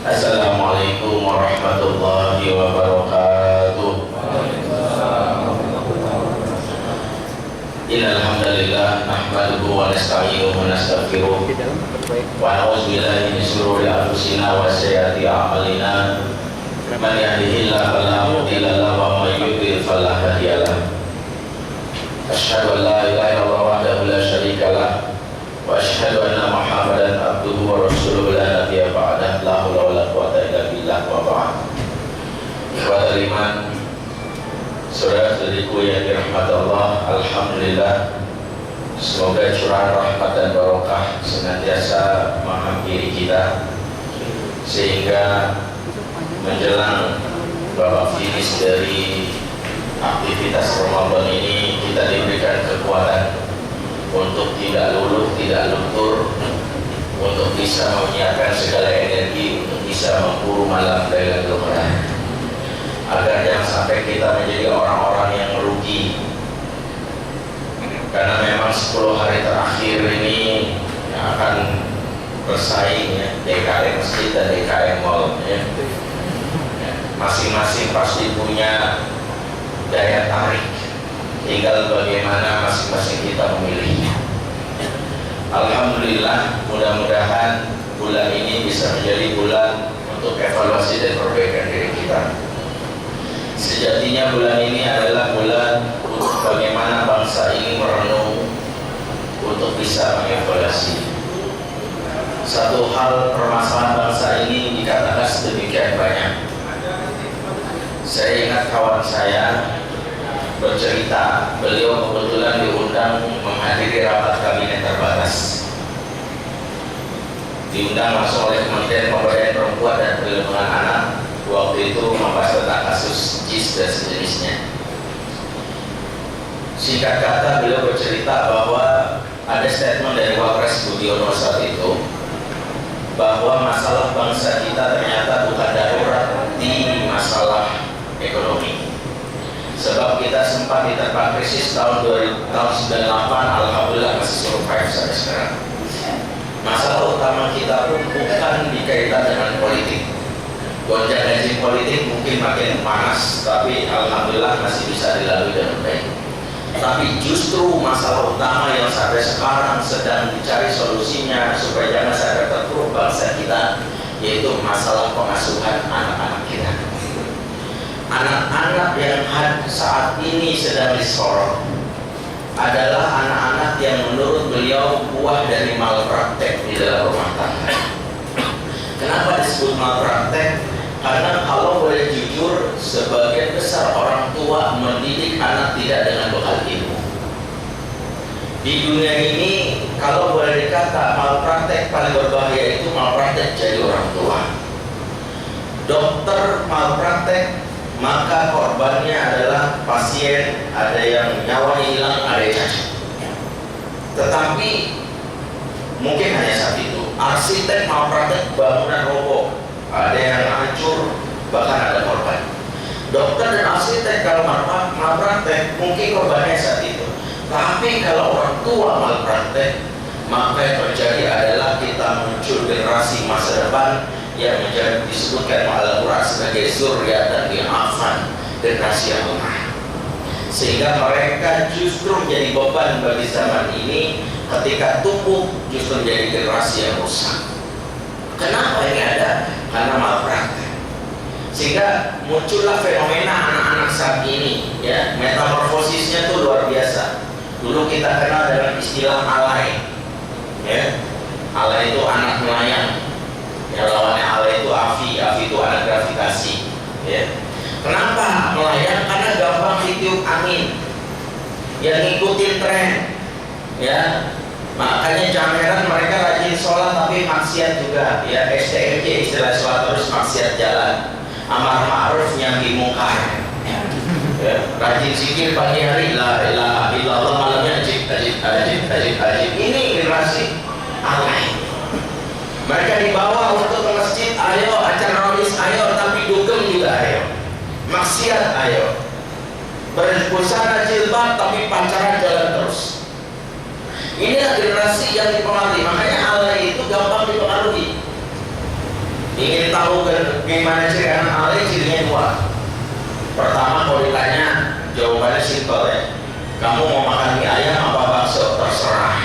Assalamualaikum warahmatullahi wabarakatuh. Innal hamdalillah nahmaduhu wa nasta'inuhu wa nastaghfiruh wa na'udzu billahi min shururi anfusina wa sayyiati a'malina. Man yahdihillahu fala mudilla lahu wa man yudlil fala hadiya lahu. Asyhadu an la ilaha illallah wahdahu la syarika lah wa asyhadu anna Muhammadan abduhu wa rasuluhu la nabiyya ba'dahu la haula wa la quwwata illa billah wa ba'd. Ikhwatal iman, saudara-saudariku yang dirahmati Allah, alhamdulillah, semoga curahan rahmat dan barokah senantiasa menghampiri kita sehingga menjelang babak finish dari aktivitas Ramadan ini kita diberikan kekuatan untuk tidak luluh, tidak luntur, untuk bisa menyiapkan segala energi untuk bisa memburu malam Lailatul Qadar, agar jangan sampai kita menjadi orang-orang yang merugi. Karena memang 10 hari terakhir ini yang akan bersaing, ya, DKM masjid dan DKM mall, ya. Masing-masing pasti punya daya tarik, tinggal bagaimana masing-masing kita memilihnya. Alhamdulillah, mudah-mudahan bulan ini bisa menjadi bulan untuk evaluasi dan perbaikan diri kita. Sejatinya bulan ini adalah bulan untuk bagaimana bangsa ini merenung untuk bisa mengevaluasi. Satu hal permasalahan bangsa ini dikatakan sedemikian banyak. Saya ingat kawan saya bercerita, beliau kebetulan diundang menghadiri rapat kabinet terbatas. Diundang langsung oleh Kementerian Pemberdayaan Perempuan dan Perlindungan Anak. Waktu itu membahas tentang kasus JIS dan sejenisnya. Singkat kata, beliau bercerita bahwa ada statement dari Wapres Budiono saat itu bahwa masalah bangsa kita ternyata bukan darurat di masalah ekonomi. Sebab kita sempat diterpa krisis tahun 98, alhamdulillah masih survive sampai sekarang. Masalah utama kita pun bukan dikaitan dengan politik. Gonjang-ganjing politik mungkin makin panas, tapi alhamdulillah masih bisa dilalui dengan baik. Tapi justru masalah utama yang sampai sekarang sedang dicari solusinya supaya jangan sampai terpuruk bangsa kita, yaitu masalah pengasuhan anak-anak kita. Anak-anak yang saat ini sedang disorot adalah anak-anak yang menurut beliau buah dari malpraktek di dalam rumah tangga. Kenapa disebut malpraktek? Karena kalau boleh jujur, sebagian besar orang tua mendidik anak tidak dengan bekal ilmu. Di dunia ini, kalau boleh dikata malpraktek paling berbahaya itu malpraktek jadi orang tua. Dokter malpraktek, maka korbannya adalah pasien, ada yang nyawanya hilang, ada yang cacat. Tetapi mungkin hanya saat itu. Arsitek malpraktek, bangunan roboh, ada yang hancur, bahkan ada korban. Dokter dan arsitek kalau malpraktek, mungkin korbannya saat itu. Tapi kalau orang tua malpraktek, maka yang terjadi adalah kita muncul generasi masa depan yang menjadi disebutkan Al-Quran sebagai zurriyatan di'afan, generasi yang lemah, sehingga mereka justru menjadi beban bagi zaman ini. Ketika tumbuh justru menjadi generasi yang rusak. Kenapa ini ada? Karena malpraktek. Sehingga muncullah fenomena anak-anak saat ini, ya, metamorfosisnya tuh luar biasa. Dulu kita kenal dengan istilah alay, ya. Alay itu anak melayang. Yang lawannya alay itu afi itu anak gravitasi, ya. Kenapa melayang? Karena gampang ditiup angin, yang ngikutin tren, ya. Makanya jameran mereka rajin sholat tapi maksiat juga, ya. STMJ, istilah sholat terus maksiat jalan, amar ma'ruf nyambi mungkar, ya. Rajin zikir pagi hari, la ilaha illallah, malamnya ajib. Ini generasi alay. Mereka dibawa untuk ke masjid, ayo acara rohis, ayo, tapi dugem juga ayo, maksiat ayo, berbusana jilbab tapi pancaran jalan terus. Inilah generasi yang dipengaruhi. Makanya alay itu gampang dipengaruhi. Ingin tahu gimana ciri anak alay? Cirinya dua. Pertama, kalau ditanya jawabannya simpel ya. Kamu mau makan mie ayam apa bakso? Terserah.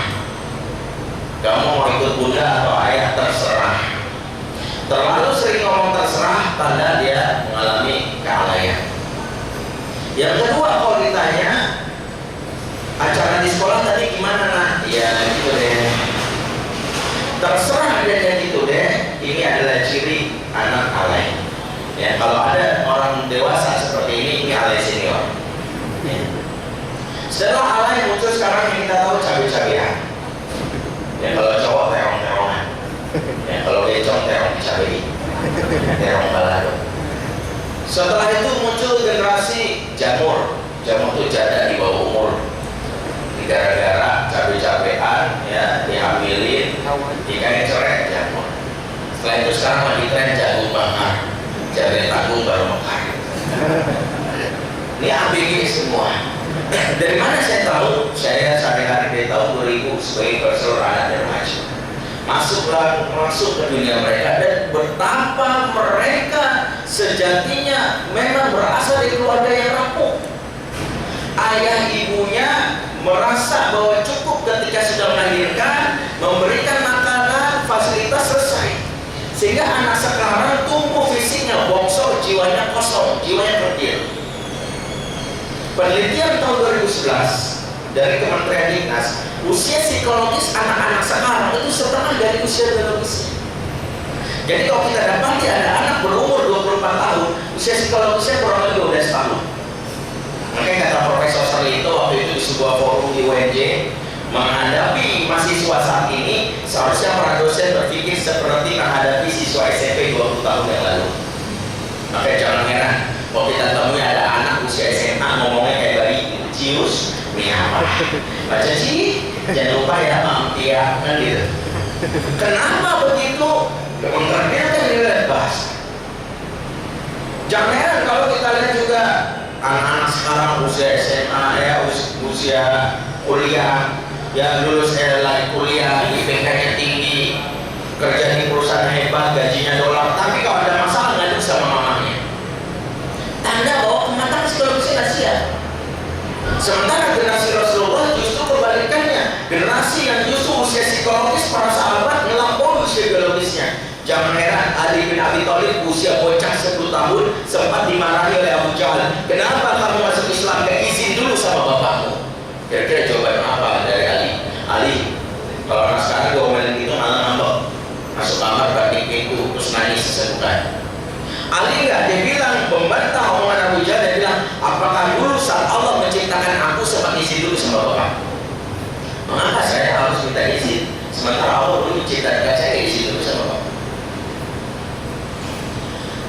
Kamu mau ikut bunda atau ayah? Terserah. Terlalu sering ngomong terserah, tanda dia mengalami kealayan. Yang kedua, kalau ditanya acara di sekolah tadi gimana nak? Ya gitu deh. Terserah dia gitu deh. Ini adalah ciri anak alay. Ya, kalau ada orang dewasa seperti ini alay senior. Ya. Setelah alay muncul sekarang yang kita tahu cabai-cabean. Ya, kalau cowok terong-terongan. Ya, kalau becong terong cabai. Terong balado. Setelah itu muncul generasi jamur. Jamur itu janda di bawah umur. Gara-gara cabai-cabean ya dihamilin, dikain coret jamur. Setelah itu sekarang lagi tren jagung bakar. Jaring tanggung baru mekar. Ini ABG semua. Dari mana saya tahu? Saya sehari-hari dari tahun 2000 sebagai konselor anak dan remaja. Masuk ke dunia mereka dan betapa mereka sejatinya memang berasal dari keluarga yang rapuh. Ayah ibunya merasa bahwa cukup ketika sudah melahirkan, memberikan makanan, fasilitas selesai. Sehingga anak sekarang tumbuh fisiknya bongsor, jiwanya kosong, jiwanya kerdil. Penelitian tahun 2011 dari Kementerian Dinas, usia psikologis anak-anak sekarang itu setengah dari usia biologisnya. Jadi kalau kita dapati ada anak berumur 24 tahun, usia psikologisnya kurang lebih 12 tahun. Makanya kata Profesor Sarlito waktu itu di sebuah forum di UNJ, menghadapi mahasiswa saat ini seharusnya para dosen berpikir seperti menghadapi siswa SMP 20 tahun yang lalu. Makanya jangan heran kalau kita temui ada anak usia SMA ngomongnya kayak bayi, cius, apa? Baca sih, jangan lupa ya mampia kan gitu. Kenapa begitu? Mengerti kan dilihat bahasa. Jangan heran kalau kita lihat juga anak-anak sekarang usia SMA ya, usia kuliah ya, lulus lagi kuliah, IPK-nya tinggi, kerja di perusahaan hebat, gajinya dolar, tapi kalau ada masalah ngadu sama mamanya. Tanda bahwa kematangan psikologisnya nggak siap. Sementara generasi Rasulullah justru kebalikannya, generasi yang justru usia psikologis para sahabat melampaui usia biologisnya. Jangan heran Ali bin Abi Thalib usia bocah 10 tahun sempat dimarahi oleh Abu Jahal. Kenapa kamu masuk Islam? Gak izin dulu sama bapakmu. Kira-kira jawaban apa dari Ali? Ali, kalau anak sekarang diomelin gitu malah ngambek, masuk kamar banding pintu terus nangis sesebukan. Ali nggak, dia bilang membantah omongan Abu Jahal. Dia bilang, apakah dulu saat Allah menciptakan aku sempat izin dulu sama bapak? Mengapa saya harus minta izin sementara Allah dulu menciptakan saya izin dulu sama bapak?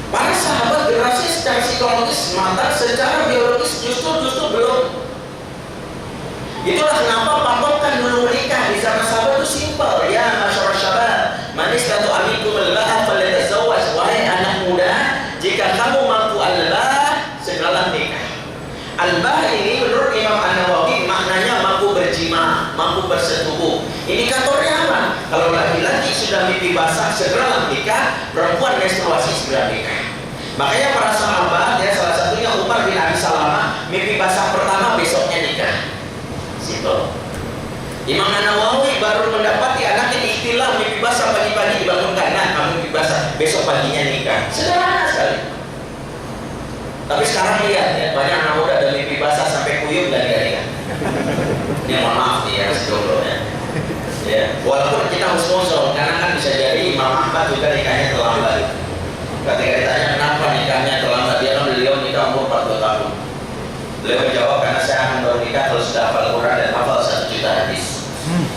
Para sahabat generasi secara psikologis matang, secara biologis justru belum. Itulah kenapa patokan dulu menikah di zaman sahabat itu simpel. Ya masyarakat syabab, manis atau amikum al-ba'ah falyatazawwaj. Wahai anak muda, jika kamu mampu al-ba'ah, segeralah nikah. Al-ba'ah ini menurut Imam An-Nawawi maknanya mampu berjima, mampu bersetubuh. Indikatornya apa? Kalau laki-laki sudah mimpi basah, segeralah nikah. Perempuan menstruasi segera nikah. Makanya para sahabat ya, salah satunya Umar bin Abi Salamah, mimpi basah pertama besoknya nikah. Simpel. Imam An-Nawawi baru mendapati anaknya ikhtilam mimpi basah pagi-pagi dibangunkan, nah kamu mimpi basah besok paginya nikah. Sederhana sekali. Tapi sekarang lihat ya, banyak anak muda ada mimpi basah sampai kuyup dan nikah. Ini mohon maaf nih ya, jomblo ya. Ya, walaupun kita husnuzon, karena kan bisa jadi Imam Ahmad juga nikahnya terlambat. Ketika ditanya kenapa nikahnya terlambat, dia kan beliau nikah umur 40 tahun. Beliau menjawab, karena saya akan baru nikah kalau sudah hafal Quran dan hafal 1 juta hadis.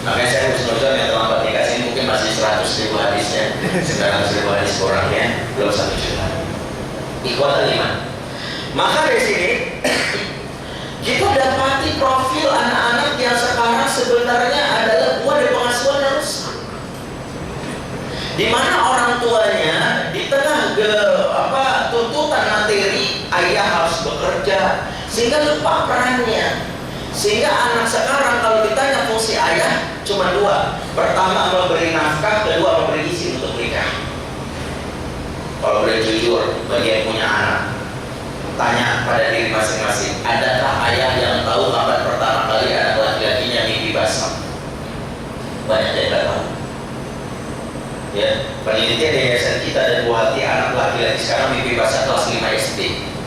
Makanya saya husnuzon yang terlambat nikah sini mungkin masih 100.000 hadisnya, 900.000 hadis kurangnya, belum 1 juta. Ikhwatul iman. Maka dari sini kita dapati profil anak-anak yang sekarang sebenarnya adalah buah dari pengasuhan yang rusak. Di mana orang tuanya di tengah tuntutan materi, ayah harus bekerja sehingga lupa perannya. Sehingga anak sekarang kalau ditanya fungsi ayah cuma 2. Pertama memberi nafkah, kedua memberi izin untuk menikah. kalau boleh jujur bagi yang punya anak, tanya pada diri masing-masing, adakah ayah yang tahu kapan pertama kali anak laki-lakinya mimpi basah? Banyak yang tidak tahu. Ya, penelitian di yayasan kita dan buah hati, anak laki-laki sekarang mimpi basah kelas 5 SD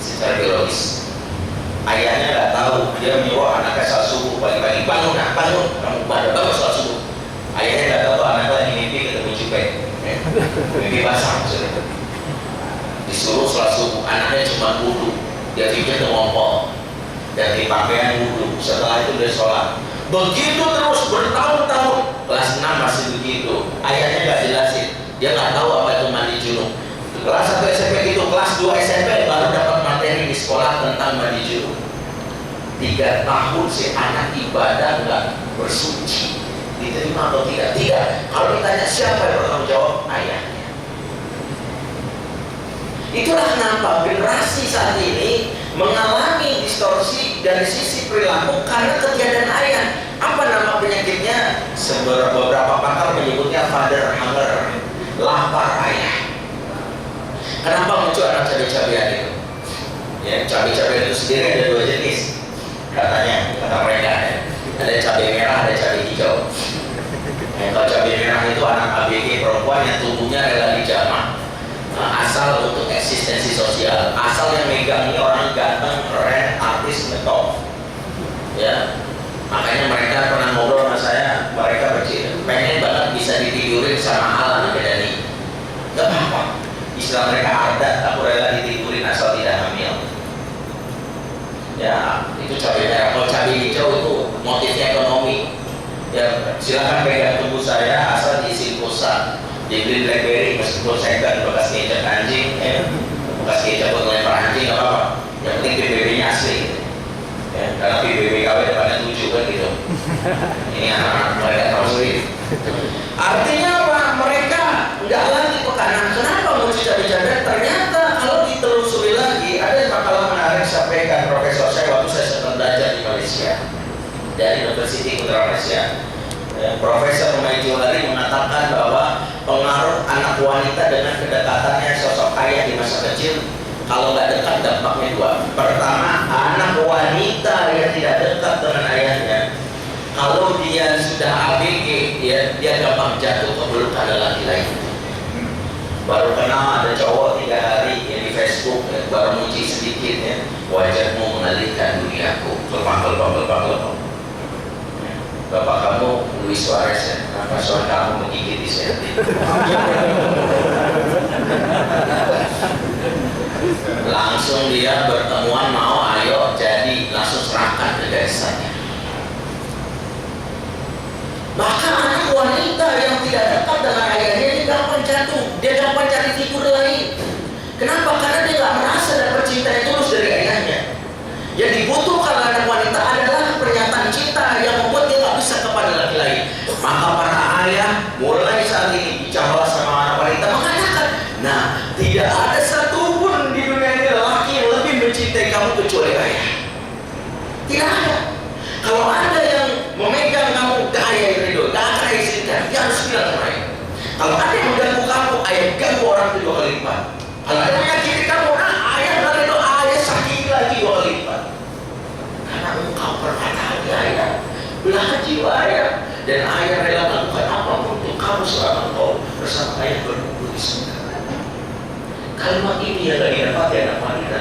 secara biologis. Ayahnya nggak tahu, dia menyuruh anaknya saat subuh pagi-pagi, bangun, kamu bangun saat subuh. Ayahnya nggak tahu anaknya lagi mimpi ketemu cukai, mimpi basah maksudnya. Disuruh salat subuh, anaknya cuma wudhu, dia pikir itu ngompol, dan di pakaian wudhu. Setelah itu dia sholat. Begitu terus bertahun-tahun, kelas 6 masih begitu. Ayahnya nggak jelasin, dia nggak tahu apa itu mandi junub. Kelas 1 SMP itu, kelas 2 SMP baru dapat materi di sekolah tentang mandi junub. 3 tahun si anak ibadah nggak bersuci, diterima atau tidak? Tidak. Kalau ditanya siapa yang bertanggung jawab? Ayahnya. Itulah kenapa generasi saat ini mengalami distorsi dari sisi perilaku karena ketiadaan ayah. Apa nama penyakitnya? Beberapa pakar menyebutnya father hunger, lapar ayah. Kenapa muncul anak cabai-cabean itu? Ya, cabai-cabean itu sendiri ada 2 jenis. Katanya, kata mereka ya. Ada cabai merah, ada cabai hijau. Ya, kalau cabai merah itu anak ABG perempuan yang tubuhnya rela dijamah, asal untuk eksistensi sosial, asal yang megang ini orang ganteng, keren, artis, ngetop. Ya, makanya mereka pernah ngobrol sama saya, mereka pengen banget bisa ditidurin sama Alan Bedani. Gak apa-apa, istilah mereka adat, aku rela ditidurin asal tidak hamil. Ya, itu cabai merah. Kalau cabai hijau itu motifnya ekonomi. Ya, silakan pegang tubuh saya asal diisi pulsa. Dibeli BlackBerry meskipun saya kan bekas ngejek anjing, bekas ngejek buat melempar anjing nggak apa-apa. Yang penting PBB-nya asli. Ya, karena PBB KW depannya 7 kan gitu. Ini anak-anak mereka tahu sendiri. Artinya apa? Mereka nggak lagi pekanan. Kenapa muncul cabai-cabai? Ternyata kalau ditelusuri lagi, ada makalah menarik sampaikan Profesor saya waktu saya sedang belajar di Malaysia dari University Putra Malaysia. Profesor Umay Johari mengatakan bahwa pengaruh anak wanita dengan kedekatannya sosok ayah di masa kecil, kalau nggak dekat dampaknya 2. Pertama, anak wanita yang tidak dekat dengan ayahnya, kalau dia sudah ABG, dia gampang jatuh ke pelukan laki lain. Baru kenal ada cowok 3 hari ya, di Facebook, ya, baru muji sedikit ya, wajahmu mengalihkan duniaku, lepang. Bapak kamu Luis Suarez ya, kenapa soal kamu menggigit di sini? Langsung dia bertemuan, mau ayo jadi, langsung serahkan ke desanya. Bahkan anak wanita yang tidak dekat dengan ayahnya, dia gampang jatuh, dia gampang cari figur lain. Kenapa? Karena dia nggak merasa dapat cinta yang tulus dari ayahnya. Yang dibutuhkan anak wanita adalah pernyataan cinta yang membuat dia nggak bisa kepada laki lain. Maka para ayah mulai saat ini bicara sama anak wanita mengatakan, nah, tidak ada satupun di dunia ini lelaki yang lebih mencintai kamu kecuali ayah. Tidak ada. Kalau ada yang memegang kamu, gak ayah yang ridho, gak akan ayah izinkan. Dia harus bilang sama ayah. Kalau ada yang mengganggu kamu, ayah ganggu orang itu 2 kali lipat. Kalau ada yang menyakiti kamu, nah, ayah gak ridho, ayah sakiti lagi 2 kali lipat. Karena engkau perkataan ayah, belahan jiwa ayah, dan ayah rela melakukan apapun untuk kamu selama engkau bersama ayah berkumpul di surga. Kalimat ini yang gak didapati anak wanita.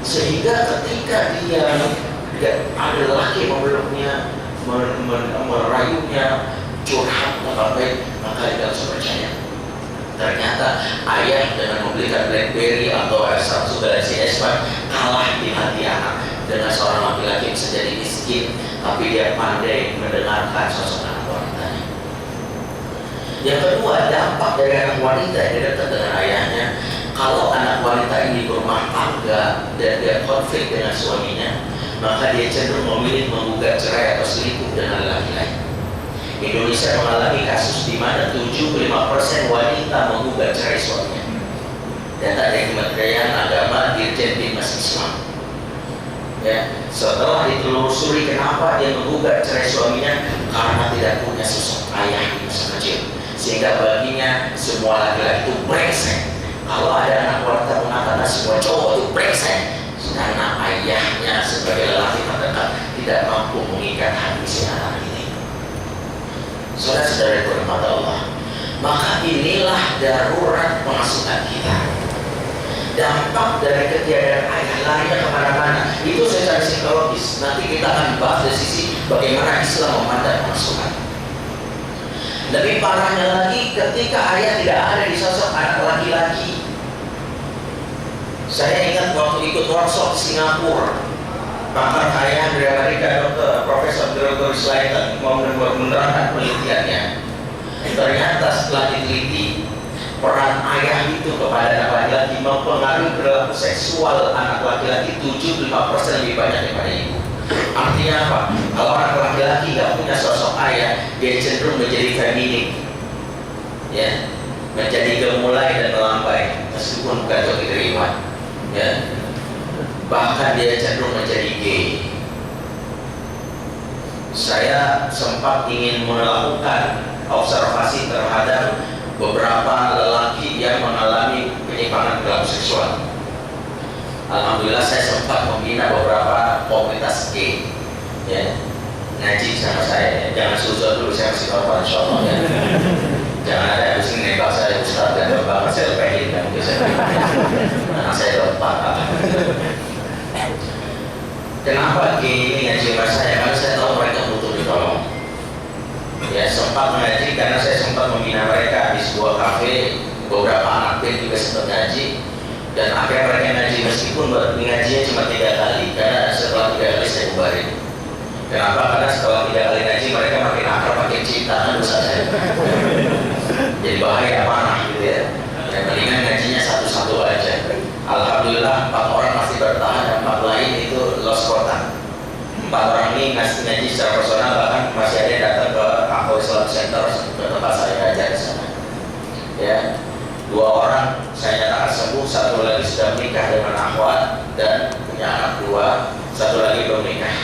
Sehingga ketika dia ada laki memeluknya, merayunya, curhat tentang baik, maka dia harus percaya. Ternyata ayah dengan membelikan BlackBerry atau Samsung Galaxy S5 kalah di hati anak. Dengan seorang laki-laki bisa jadi miskin, tapi dia pandai mendengarkan sosok anak wanitanya. Yang kedua, dampak dari anak wanita yang dekat dengan ayahnya. Kalau anak wanita ini berumah tangga dan dia konflik dengan suaminya, maka dia cenderung memilih menggugat cerai atau selingkuh dengan laki lain. Indonesia mengalami kasus di mana 75% wanita menggugat cerai suaminya. Data dari Kementerian Agama Dirjen Bimas Islam. Ya, setelah ditelusuri kenapa dia menggugat cerai suaminya, karena tidak punya sosok ayah di masa kecil, sehingga baginya semua laki-laki itu brengsek. Saudara-saudara yang dirahmati Allah, maka inilah darurat pemasukan kita. Dampak dari ketiadaan ayah larinya kemana-mana. Itu secara psikologis. Nanti kita akan bahas dari sisi bagaimana Islam memandang pemasukan. Lebih parahnya lagi ketika ayah tidak ada di sosok anak laki-laki. Saya ingat waktu ikut workshop di Singapura, pakar ayah dari Amerika, Profesor Gregory Slayton mau menerangkan penelitiannya. Ternyata setelah diteliti, peran ayah itu kepada anak laki-laki mempengaruhi perilaku seksual anak laki-laki 75% lebih banyak daripada ibu. Artinya apa? Kalau anak laki-laki nggak punya sosok ayah, dia cenderung menjadi feminik, ya, menjadi gemulai dan melambai, meskipun bukan untuk diterima, ya. Bahkan dia cenderung menjadi gay. Saya sempat ingin melakukan observasi terhadap beberapa lelaki yang mengalami penyimpangan perilaku seksual. Alhamdulillah saya sempat membina beberapa komunitas gay, ya, ngaji sama saya, ya. Jangan susah dulu, saya masih tahu insyaallah, ya. Jangan ada yang pusing nembak saya Ustaz dan bapak saya lepehin kan, karena saya lepas. Kenapa gay ini ngaji sama saya? Karena saya tahu mereka butuh ditolong. Ya, sempat mengaji karena saya sempat membina mereka di sebuah kafe. Beberapa anak band juga sempat ngaji, dan akhirnya mereka ngaji meskipun ngajinya cuma 3 kali, karena setelah 3 kali saya bubarin. Kenapa? Karena setelah 3 kali ngaji mereka makin akrab, makin cinta, kan dosa saya. Jadi bahaya, panah gitu ya. Yang mendingan ngajinya satu-satu aja. Alhamdulillah 4 orang masih bertahan dan 4 lain itu lost kontak. 4 orang ini ngasih ngaji secara personal, bahkan masih ada yang datang ke Akho Islam Center ke tempat saya ngajar di sana. Ya, 2 orang saya nyatakan sembuh, 1 lagi sudah menikah dengan akhwat dan punya anak 2, 1 lagi belum nikah,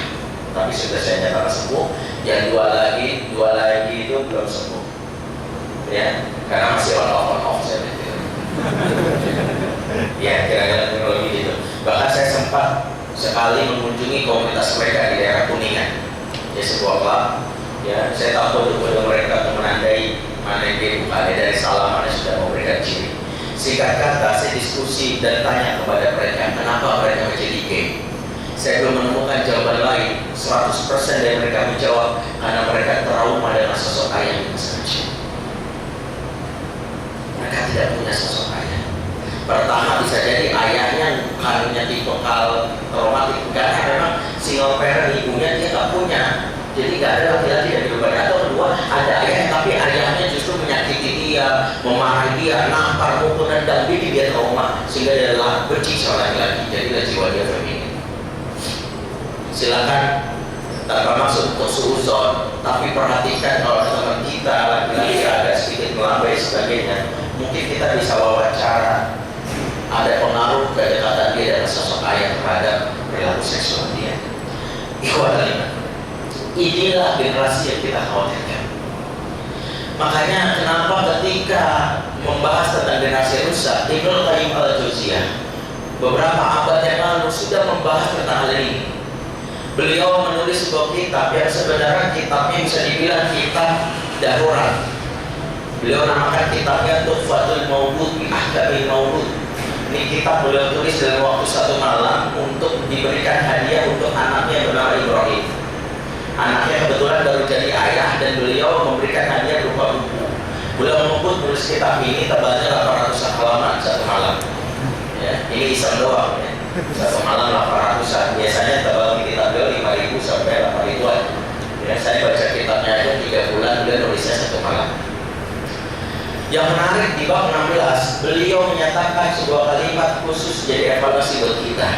tapi sudah saya nyatakan sembuh. Yang 2 lagi itu belum sembuh. Ya, karena masih on off saya pikir. Ya, kira-kira teknologi gitu. Bahkan saya sempat sekali mengunjungi komunitas mereka di daerah Kuningan, ya, sebuah klub. Ya, saya tahu betul mereka untuk menandai mana yang dia buka, dari salah mana sudah memberikan ciri. Singkat kata, saya diskusi dan tanya kepada mereka kenapa mereka menjadi gay. Saya belum menemukan jawaban lain. 100% dari mereka menjawab karena mereka trauma dengan sosok ayah di masa kecil. Mereka tidak punya sosok ayah. Pertama bisa jadi ayahnya bukannya tipikal traumatik, karena memang single parent, ibunya dia nggak punya, jadi nggak ada laki-laki yang berbeda. Atau kedua, ada ayah tapi ayahnya justru menyakiti dia, memarahi dia, nampar, mukul, dan bikin dia trauma sehingga dia benci sama laki-laki. Jadilah jiwa dia feminim. Silakan, tanpa maksud untuk suuzon, tapi perhatikan kalau teman kita laki-laki agak sedikit melambai sebagainya, mungkin kita bisa wawancara. Ada pengaruh kedekatan dia dan sosok ayah terhadap perilaku seksual dia. Ikhwan, inilah generasi yang kita khawatirkan. Makanya kenapa ketika membahas tentang generasi rusak, Ibnu Qayyim al-Jauziyah beberapa abad yang lalu sudah membahas tentang hal ini. Beliau menulis sebuah kitab yang sebenarnya kitabnya bisa dibilang kitab darurat. Beliau namakan kitabnya Tuhfatul Maulud bi Ahkamil Maulud. Ini kitab beliau tulis dalam waktu 1 malam untuk diberikan hadiah untuk anaknya bernama Ibrahim. Anaknya kebetulan baru jadi ayah dan beliau memberikan hadiah berupa buku. Beliau membut menulis kitab ini tebalnya 800 halaman 1 malam. Ya, ini iseng doang, ya. 1 malam 800-an. Biasanya tebal di kitab beliau 5.000 sampai 8.000-an. Ya, saya baca kitabnya aja 3 bulan, beliau nulisnya 1 malam. Yang menarik di bab 16, beliau menyatakan sebuah kalimat khusus jadi evaluasi buat kita.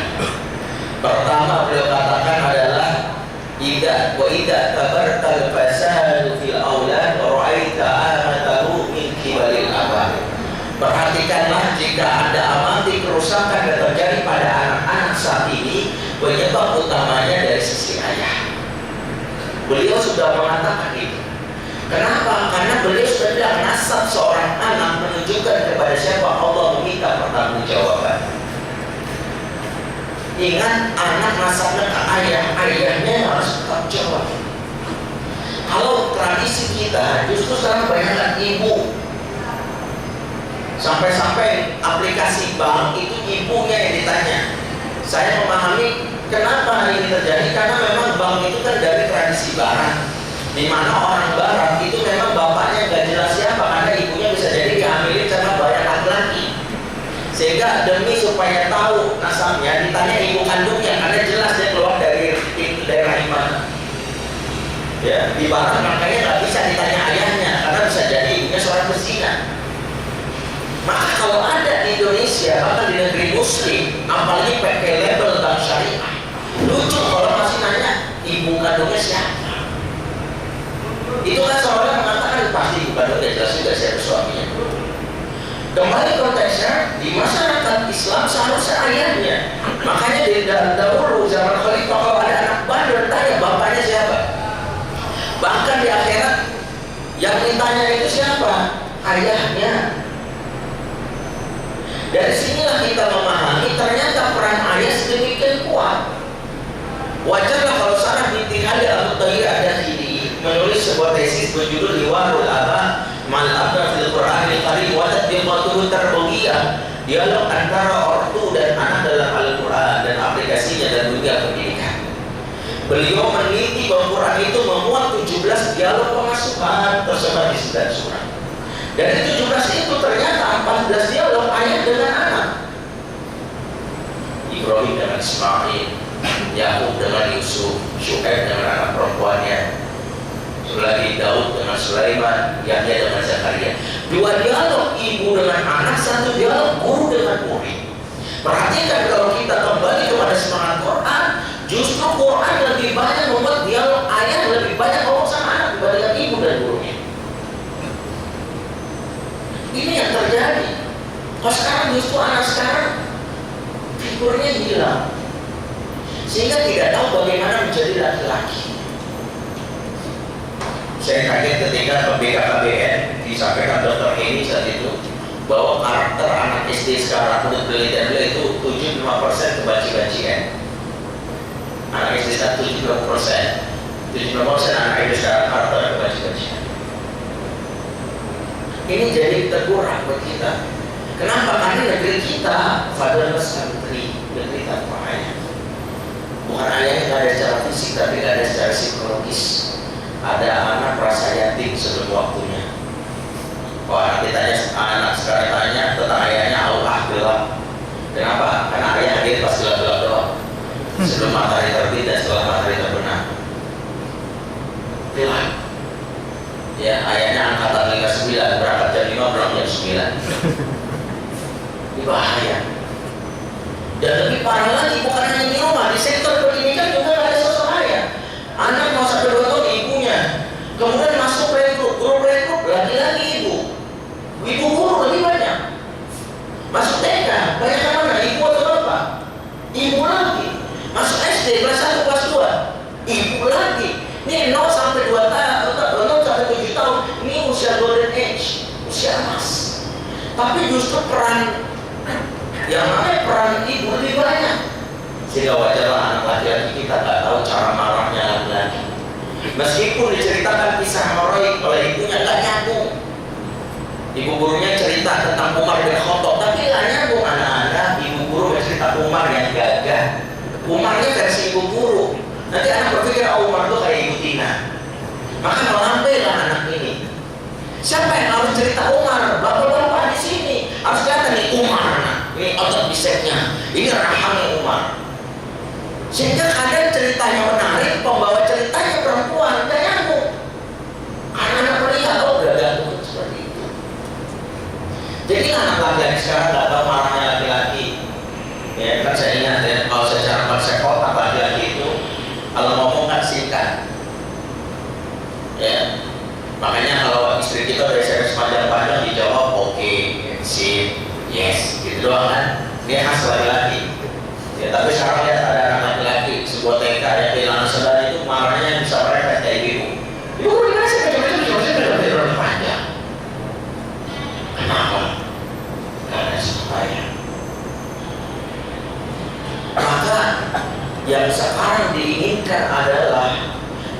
Pertama beliau katakan adalah idza tabartal fasadu fil aulad ra'aita amatahu min kibalil abah. Perhatikanlah jika Anda amati kerusakan yang terjadi pada anak-anak saat ini, penyebab utamanya dari sisi ayah. Beliau sudah mengatakan itu. Kenapa? Karena beliau sudah bilang nasab seorang anak menunjukkan kepada siapa Allah meminta pertanggungjawaban. Ingat, anak nasabnya ke ayah, ayahnya harus bertanggung jawab. Kalau tradisi tradisi kita justru sekarang banyak ibu. Sampai-sampai aplikasi bank itu ibunya yang ditanya. Saya memahami kenapa ini terjadi, karena memang bank itu kan dari tradisi barat, di mana orang barat itu memang bapaknya nggak jelas siapa, karena ibunya bisa jadi dihamilin sama banyak laki-laki, sehingga demi supaya tahu nasabnya ditanya ibu kandungnya, karena jelas dia keluar dari daerah mana. Ya, di barat makanya nggak bisa ditanya ayahnya, karena bisa jadi ibunya seorang pezina. Maka kalau ada di Indonesia, bahkan di negeri Muslim, apalagi pakai label bank syariah, lucu kalau masih nanya ibu kandungnya siapa. Itu kan seorang mengatakan pasti ibu kandungnya, jelas juga siapa suaminya. Kembali konteksnya, di masyarakat Islam seharusnya ayahnya. Makanya di dahulu zaman Khalifah, kalau ada anak bandel tanya bapaknya siapa. Bahkan di akhirat yang ditanya itu siapa? Ayahnya. Dari sinilah kita memahami ternyata peran ayah sedemikian kuat. Wajarlah kalau Sarah binti Ali Al-Mutahhir Ad-Dakhili menulis sebuah tesis berjudul Liwarul Aba Mal Abda fil Qur'an Al-Karim wa Tatbiqatuhu Tarbawiyah, dialog antara ortu dan anak dalam Al-Quran dan aplikasinya dalam dunia pendidikan. Beliau meneliti bahwa Quran itu memuat 17 dialog pemasukan tersebar di 9 surah. Dari 17 itu ternyata 14 dialog ayah dengan anak. Ibrahim dengan Ismail, Yakub dengan Yusuf, Syuaib dengan anak perempuannya, lagi Daud dengan Sulaiman, Yahya dengan Zakaria. 2 dialog ibu dengan anak, 1 dialog guru dengan murid. Perhatikan kalau kita kembali kepada semangat Quran, justru Quran lebih banyak membuat dialog ayah lebih banyak ngomong sama anak dibandingkan ibu dan gurunya. Ini yang terjadi. Kalau sekarang justru anak sekarang figurnya hilang, sehingga tidak tahu bagaimana menjadi laki-laki. Saya kaget ketika BKKBN disampaikan Dr. Eni saat itu bahwa karakter anak SD sekarang menurut penelitian beliau itu 75% kebanci-bancian. Anak SD sekarang 75% anak SD sekarang karakter kebanci-bancian. Ini jadi teguran buat kita. Kenapa? Karena negeri kita pada pesantren, negeri tanpa ayah. Bukan ayahnya nggak ada secara fisik, tapi nggak ada secara psikologis. Ada anak rasa yatim sebelum waktunya. Oh, anak ditanya, anak sekarang tanya tentang ayahnya, Allah gelap. Kenapa? Karena ayah hadir pas gelap-gelap doang. Sebelum matahari terbit dan setelah matahari terbenam. Gelap. Ya, ayahnya angkatan 59, berangkat jam 5, pulang jam 9. Ini bahaya. Dan lebih parah lagi, bukan hanya di rumah, di sektor pendidikan juga ada sosok ayah. Anak mau 1-2 tahun ibunya, kemudian masuk playgroup, lagi-lagi ibu. Ibu guru lebih banyak. Masuk TK, banyak yang mana? Ibu atau bapak? Ibu lagi. Masuk SD, kelas 1, kelas 2, ibu lagi. Ini 0 sampai 2 tahun, 0 sampai 7 tahun, ini usia golden age, usia emas. Tapi justru peran yang namanya peran ibu lebih banyak. Sehingga wajarlah anak laki-laki kita nggak tahu cara marahnya laki-laki. Meskipun diceritakan kisah heroik oleh ibunya nggak nyambung. Ibu gurunya cerita tentang Umar bin Khattab, tapi nggak nyambung anak-anak. Ibu guru cerita Umar yang gagah. Umarnya versi ibu guru. Nanti anak berpikir Umar itu kayak Ibu Tina. Maka melambailah anak ini. Siapa yang harus cerita Umar? Bapak-bapak di sini harus kelihatan nih Umar. Ini otot bicepnya, ini rahangnya Umar. Sehingga kadang ceritanya menarik, pembawa ceritanya perempuan, dan nyambung. Anak-anak melihat, oh udah gantung seperti itu. Jadi anak laki-laki sekarang nggak tahu marahnya laki-laki. Ya kan saya ingat ya, kalau secara konsep otak laki-laki itu kalau ngomong kan singkat. Ya, makanya kalau istri kita udah SMS panjang-panjang dijawab oke, sip, yes, gitu doang kan. Dia khas laki-laki. Ya, tapi sekarang lihat ada anak laki-laki sebuah TK yang kehilangan saudara itu marahnya bisa mereka kayak ibu. Ibu gimana sih macam-macam panjang. Kenapa? Karena supaya. Maka yang sekarang diinginkan adalah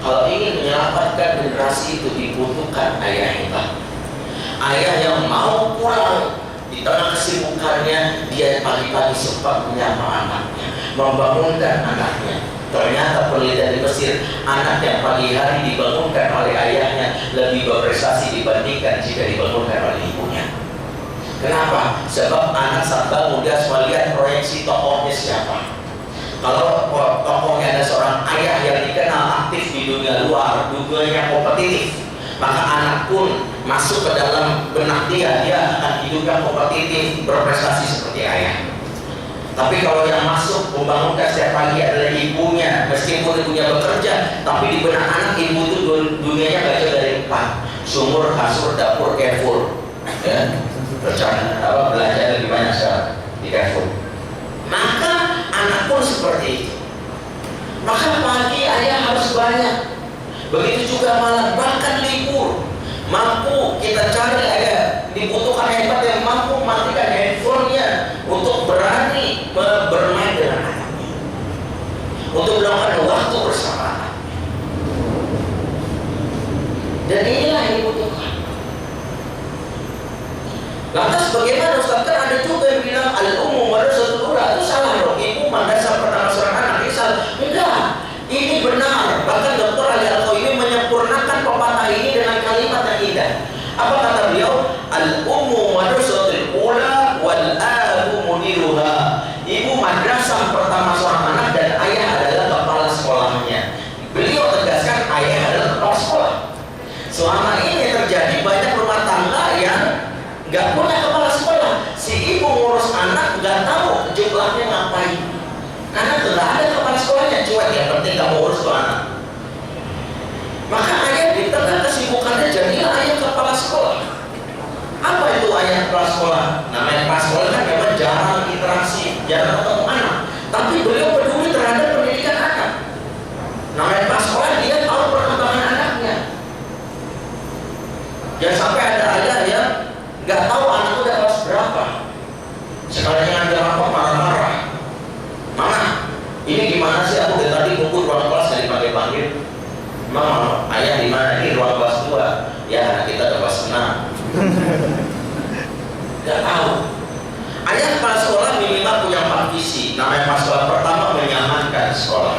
Kalau ingin menyelamatkan generasi itu dibutuhkan ayah hebat. Ayah yang mau pulang di tengah kesibukannya, dia pagi-pagi sempat menyapa anaknya, membangunkan anaknya. Ternyata penelitian di Mesir, anak yang pagi hari dibangunkan oleh ayahnya lebih berprestasi dibandingkan jika dibangunkan oleh ibunya. Kenapa? Sebab anak saat bangun dia harus melihat proyeksi tokohnya siapa. Kalau tokohnya ada seorang ayah yang dikenal aktif di dunia luar, dunianya kompetitif, maka anak pun masuk ke dalam benak dia akan hidup yang kompetitif, berprestasi seperti ayah. Tapi kalau yang masuk membangunkan setiap pagi adalah ibunya, meskipun ibunya bekerja, tapi di benak anak ibu itu dunianya gak jauh dari 4: sumur, kasur, dapur, Carrefour. Ya, rencana belanja lebih banyak sekarang di Carrefour. Maka anak pun seperti itu. Maka pagi ayah harus banyak. Begitu juga malam, bahkan libur. Mampu kita cari ayah, dibutuhkan hebat yang mampu matikan handphonenya untuk berani bermain dengan anaknya, untuk melakukan waktu bersama anaknya. Dan inilah yang dibutuhkan. Lantas bagaimana Ustaz? Kan ada juga yang bilang al-ummu madrasatul ula, itu salah dong. Ibu madrasah pertama seorang anak, ini salah. Enggak, ini benar. Bahkan Dr. Ali Al-Qayyumi menyempurnakan pepatah ini dengan kalimat yang indah. Apa kata beliau? Al-ummu madrasatul ula wal abu mudiruha. Ibu madrasah pertama seorang anak dan ayah adalah kepala sekolahnya. Beliau tegaskan ayah adalah kepala sekolah. Selama ini terjadi banyak rumah tangga yang nggak punya kepala sekolah. Si ibu ngurus anak nggak tahu jumlahnya ngapain, karena nggak ada kepala sekolahnya. Cuek, yang penting kamu urus tuh anak. Maka ayah di tengah kesibukannya jadilah ayah kepala sekolah. Apa itu ayah kepala sekolah? Namanya kepala sekolah kan memang jarang interaksi, jarang ketemu anak, tapi beliau peduli terhadap pendidikan anak. Namanya kepala sekolah, dia tahu perkembangan anaknya. Jangan sampai ada ayah yang nggak tahu anak udah kelas berapa. Sekalinya ngambil rapor marah-marah. Mama, ini gimana sih? Aku dari tadi nunggu ruang kelas nggak dipanggil-panggil. Mama, ayah di mana? Ini ruang kelas 2. Ya, anak kita udah kelas 6. Nggak tahu. Ayah kepala sekolah minimal punya 4 visi. Namanya kepala sekolah pertama, menyamankan sekolah.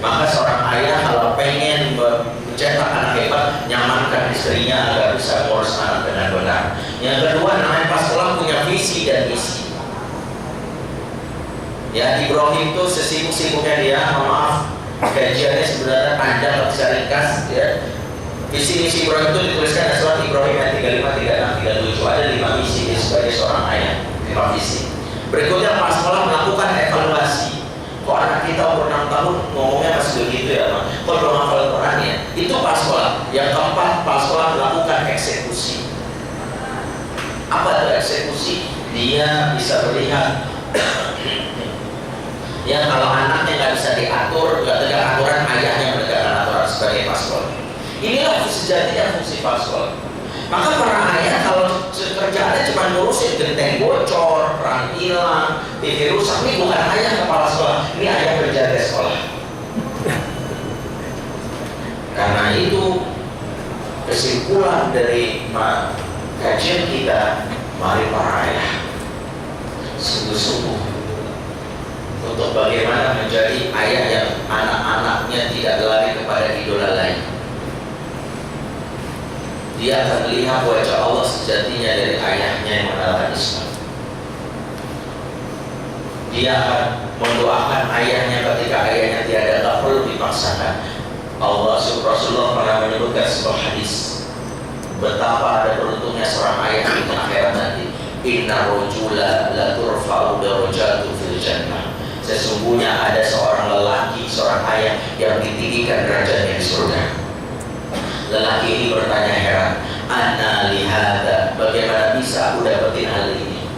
Maka seorang ayah kalau pengen mencetak anak hebat, nyamankan istrinya agar bisa mengurus anak dengan benar. Yang kedua, namanya kepala sekolah punya visi dan misi. Ya, Ibrahim itu sesibuk-sibuknya dia, maaf, kajiannya sebenarnya panjang, nggak bisa ringkas. Ya. Visi misi Ibrahim itu dituliskan dalam surat Ibrahim ayat 35, 36, 37. Ada 5 misi dia sebagai seorang ayah, 5 visi. Berikutnya kepala sekolah melakukan evaluasi. Kok anak kita umur 6 tahun ngomongnya masih begitu ya, Pak? Kok belum hafal Qurannya? Itu kepala sekolah. Yang keempat, kepala sekolah melakukan eksekusi. Apa itu eksekusi? Dia bisa melihat ya, kalau anaknya nggak bisa diatur, nggak tegak aturan, ayahnya menegakkan aturan sebagai kepala sekolah. Inilah sejatinya fungsi kepala sekolah. Maka para ayah kalau kerjaannya cuma ngurusin genteng bocor, perang hilang, TV rusak, ini bukan ayah kepala sekolah, ini ayah penjaga sekolah. Karena itu kesimpulan dari kajian kita, mari para ayah sungguh-sungguh untuk bagaimana menjadi ayah yang anak-anaknya tidak lari kepada idola lain. Dia akan melihat wajah Allah sejatinya dari ayahnya yang mengenalkan Islam. Dia akan mendoakan ayahnya ketika ayahnya tiada, tak perlu dipaksakan. Rasulullah pernah menyebutkan sebuah hadis betapa ada beruntungnya seorang ayah di akhirat nanti. Inna rojula la turfa'u darajatu fil jannah. Sesungguhnya ada seorang lelaki, seorang ayah yang ditinggikan derajatnya di surga. Lelaki ini bertanya heran, Ana lihada, bagaimana bisa aku dapetin hal ini?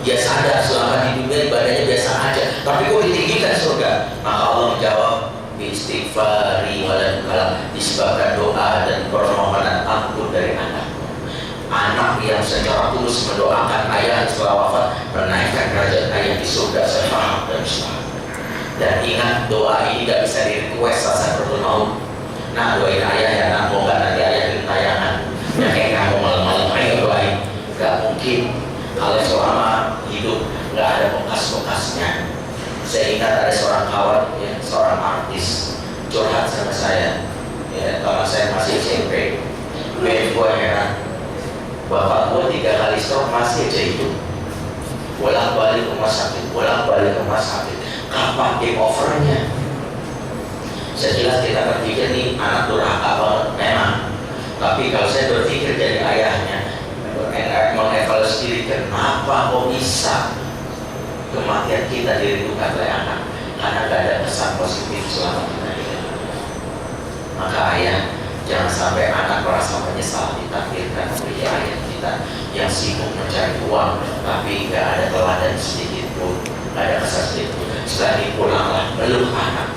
Dia sadar selama di dunia ibadahnya biasa aja, tapi kok ditinggikan surga? Maka Allah menjawab, istighfari waladukala, disebabkan doa dan permohonan ampun dari anak. Anak yang secara tulus mendoakan ayah setelah wafat, menaikkan derajat ayah di surga. Saya paham dan Islam. Dan ingat, doa ini tidak bisa di request saat bertemu maut. Nah, doain ayah ya, nah, mau nggak nanti ayah gentayangan. Ya kayak kamu malam-malam ayo doain. Gak mungkin. Kalau selama hidup nggak ada bekas-bekasnya. Saya ingat ada seorang kawan, ya, seorang artis curhat sama saya. Ya, kalau saya masih SMP, gue heran. Bapak gue 3 kali stroke masih aja hidup. Bolak-balik rumah sakit, bolak-balik rumah sakit. Kapan game overnya? Sejelas kita berpikir nih anak durhaka banget, memang. Tapi kalau saya berpikir jadi ayahnya, mengevaluasi diri, kenapa kok bisa kematian kita dirindukan oleh anak? Karena gak ada kesan positif selama kita hidup. Maka ayah, jangan sampai anak merasa menyesal ditakdirkan menjadi ayah kita yang sibuk mencari uang, tapi gak ada teladan sedikit pun, gak ada kesan sedikit pun. Setelah ini pulanglah, meluk anak,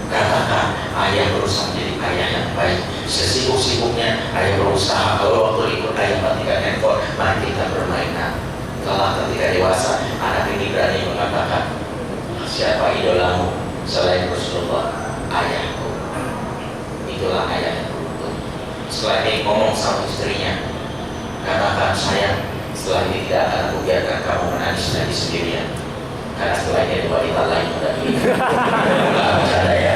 katakan ayah berusaha menjadi ayah yang baik. Sesibuk-sibuknya ayah berusaha, kalau waktu ikut ayah matikan handphone, mari kita bermainan. Setelah ketika dewasa, anak ini berani mengatakan, siapa idolamu selain Rasulullah? Ayahku. Itulah ayah yang beruntung. Setelah ini ngomong sama istrinya, katakan, sayang, setelah ini tidak akan aku biarkan kamu menangis lagi sendirian, karena setelah ini ada wanita lain udah ini. Enggak bercanda ya.